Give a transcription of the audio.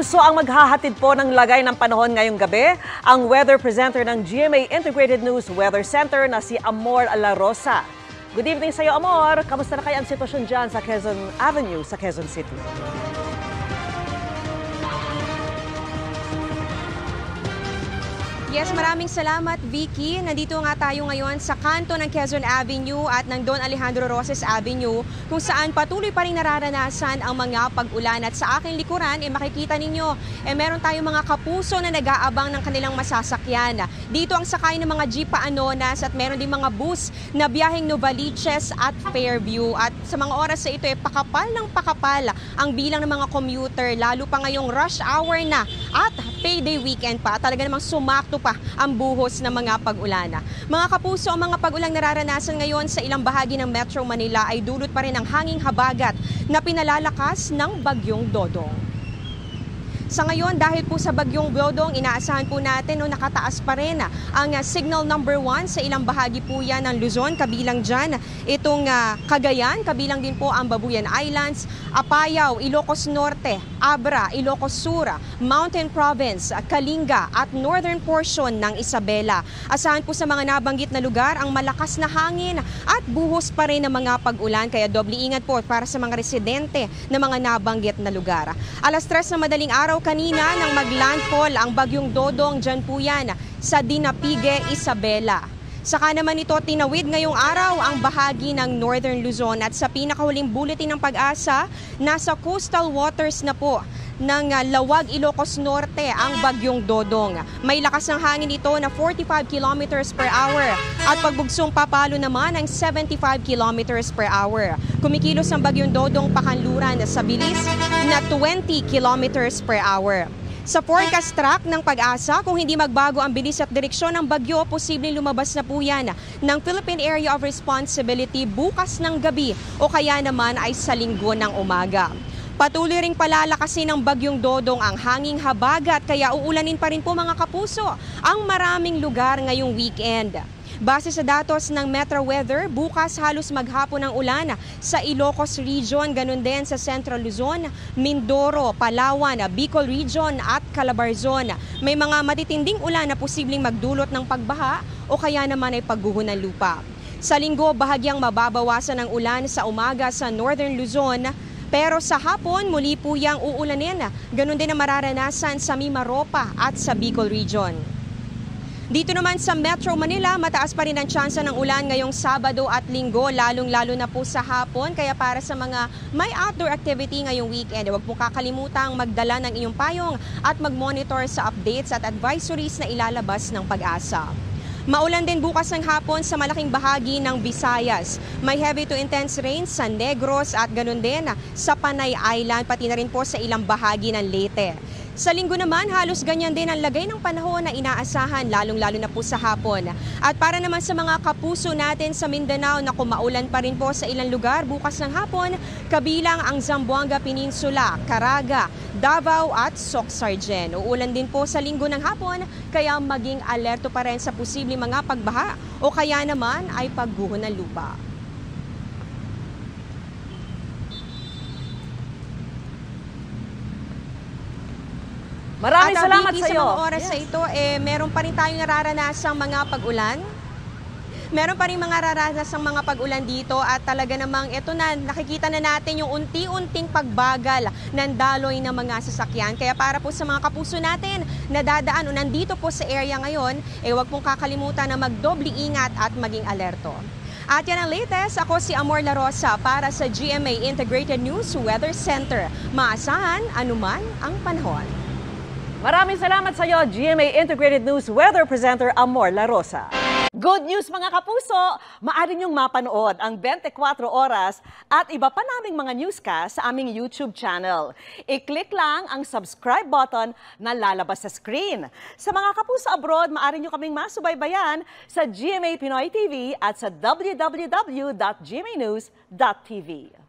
kapuso ang maghahatid po ng lagay ng panahon ngayong gabi. Ang weather presenter ng GMA Integrated News Weather Center na si Amor La Rosa. Good evening sa iyo, Amor. Kamusta na kaya ang sitwasyon dyan sa Quezon Avenue sa Quezon City? Yes, maraming salamat, Vicky. Nandito nga tayo ngayon sa kanto ng Quezon Avenue at ng Don Alejandro Roces Avenue kung saan patuloy pa rin nararanasan ang mga pag-ulan. At sa aking likuran, makikita ninyo, meron tayong mga kapuso na nag-aabang ng kanilang masasakyan. Dito ang sakay ng mga jeep paanonas at meron din mga bus na biyaheng Novaliches at Fairview. At sa mga oras na ito, pakapal ng pakapal ang bilang ng mga commuter, lalo pa ngayong rush hour na at payday weekend pa. Talaga namang sumakto pa ang buhos ng mga pag-ulan. Mga kapuso, ang mga pag-ulang nararanasan ngayon sa ilang bahagi ng Metro Manila ay dulot pa rin ng hanging habagat na pinalalakas ng Bagyong Dodong. Sa ngayon, dahil po sa Bagyong Dodong, inaasahan po natin nakataas pa rin ang signal number 1 sa ilang bahagi po yan ng Luzon. Kabilang dyan itong Cagayan, kabilang din po ang Babuyan Islands, Apayao, Ilocos Norte, Abra, Ilocos Sur, Mountain Province, Kalinga at northern portion ng Isabela. Asahan po sa mga nabanggit na lugar ang malakas na hangin at buhos pa rin ng mga pag-ulan. Kaya doble ingat po para sa mga residente ng mga nabanggit na lugar. Alas 3 na madaling araw kanina nang maglandfall ang Bagyong Dodong, dyan po yan sa Dinapigue, Isabela. Saka naman ito tinawid ngayong araw ang bahagi ng Northern Luzon at sa pinakahuling bulletin ng Pag-asa, nasa coastal waters na po ng Lawag, Ilocos Norte ang Bagyong Dodong. May lakas ng hangin ito na 45 kilometers per hour at pagbugsong papalo naman ang 75 kilometers per hour. Kumikilos ang Bagyong Dodong pakanluran sa bilis na 20 kilometers per hour. Sa forecast track ng Pag-asa, kung hindi magbago ang bilis at direksyon ng bagyo, posibleng lumabas na po yan ng Philippine Area of Responsibility bukas ng gabi o kaya naman ay sa linggo ng umaga. Patuloy ring palalakasin ng Bagyong Dodong ang hanging habagat kaya uulanin pa rin po mga kapuso ang maraming lugar ngayong weekend. Base sa datos ng Metro Weather, bukas halos maghapon ang ulan sa Ilocos Region, ganun din sa Central Luzon, Mindoro, Palawan, Bicol Region at Calabarzon. May mga matitinding ulan na posibleng magdulot ng pagbaha o kaya naman ay pagguho ng lupa. Sa linggo, bahagyang mababawasan ang ulan sa umaga sa Northern Luzon, pero sa hapon muli po yang uulanin. Ganun din ang mararanasan sa Mimaropa at sa Bicol Region. Dito naman sa Metro Manila, mataas pa rin ang tsansa ng ulan ngayong Sabado at Linggo, lalong-lalo na po sa hapon. Kaya para sa mga may outdoor activity ngayong weekend, huwag po kakalimutang magdala ng inyong payong at mag-monitor sa updates at advisories na ilalabas ng Pag-asa. Maulan din bukas ng hapon sa malaking bahagi ng Visayas. May heavy to intense rain sa Negros at ganun din sa Panay Island, pati na rin po sa ilang bahagi ng Leyte. Sa linggo naman, halos ganyan din ang lagay ng panahon na inaasahan, lalong-lalo na po sa hapon. At para naman sa mga kapuso natin sa Mindanao na kumaulan pa rin po sa ilang lugar bukas ng hapon, kabilang ang Zamboanga Peninsula, Caraga, Davao at Soc-Sargen. Uulan din po sa linggo ng hapon, kaya maging alerto pa rin sa posibleng mga pagbaha o kaya naman ay pagguho ng lupa. Maraming salamat sa iyo. Sa mga oras sa ito, meron pa rin tayong nararanasang mga pag-ulan. Meron pa rin mga nararanasang mga pag-ulan dito at talaga namang ito na, nakikita na natin yung unti-unting pagbagal ng daloy ng mga sasakyan. Kaya para po sa mga kapuso natin na dadaan o nandito po sa area ngayon, huwag pong kakalimutan na magdoble ingat at maging alerto. At yan ang latest. Ako si Amor La Rosa para sa GMA Integrated News Weather Center. Maasahan anuman ang panahon. Maraming salamat sa iyo, GMA Integrated News Weather Presenter Amor La Rosa. Good news mga kapuso! Maaari niyong mapanood ang 24 oras at iba pa naming mga newscast sa aming YouTube channel. I-click lang ang subscribe button na lalabas sa screen. Sa mga kapuso abroad, maaari niyo kaming masubaybayan sa GMA Pinoy TV at sa www.gmanews.tv.